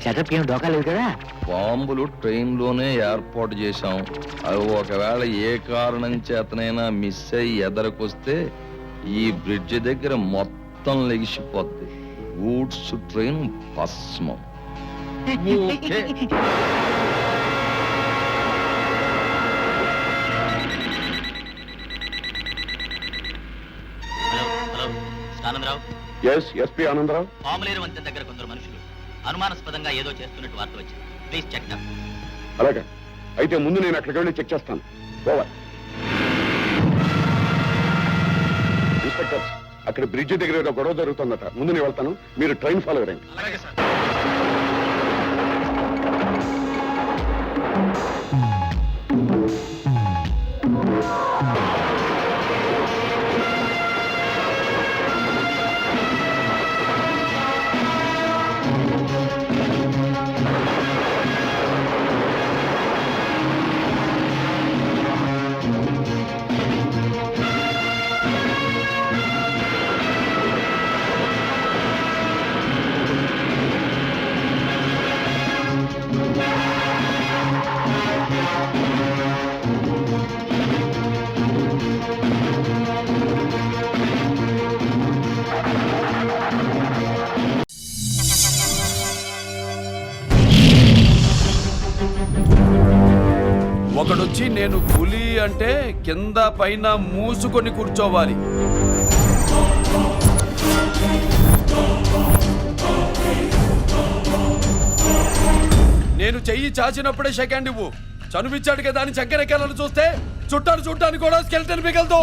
Setup ఏం డోకా లేదు కదా? బాంబులు ట్రైన్లోనే ఏర్పాటు చేశాం. అవి ఒకవేళ ఏ కారణం చేతనైనా మిస్ అయ్యి ఎదరకొస్తే ఈ బ్రిడ్జ్ దగ్గర మొత్తం లెగిసిపోద్ది. గూడ్స్ ట్రైన్ భస్మం. ఓకే. ఆనందరావు. ఎస్పీ ఆనందరావు. పాములేరు వంతెన దగ్గర కొందరు మనుషులు అనుమానాస్పదంగా ఏదో చేస్తున్నట్టు వార్త వచ్చింది. Please check them. అలాగే, అయితే ముందు నేను అక్కడికి వెళ్ళి చెక్ చేస్తాను. ఓవర్. ఇన్స్పెక్టర్స్, అక్కడ బ్రిడ్జ్ దగ్గర ఏదో గొడవ జరుగుతుందట. ముందు నేను వెళ్తాను, మీరు ట్రైన్ ఫాలో అవ్వండి. ఒకడొచ్చి నేను పులి అంటే కింద పైన మూసుకొని కూర్చోవాలి. నేను చెయ్యి చాచినప్పుడే సెకండ్ ఇవ్వు. చనువిచ్చాడు కదా అని చక్కెరెక్కాలను చూస్తే చుట్టాను చూడ్డానికి కూడా స్కెల్టన్ మిగలదు.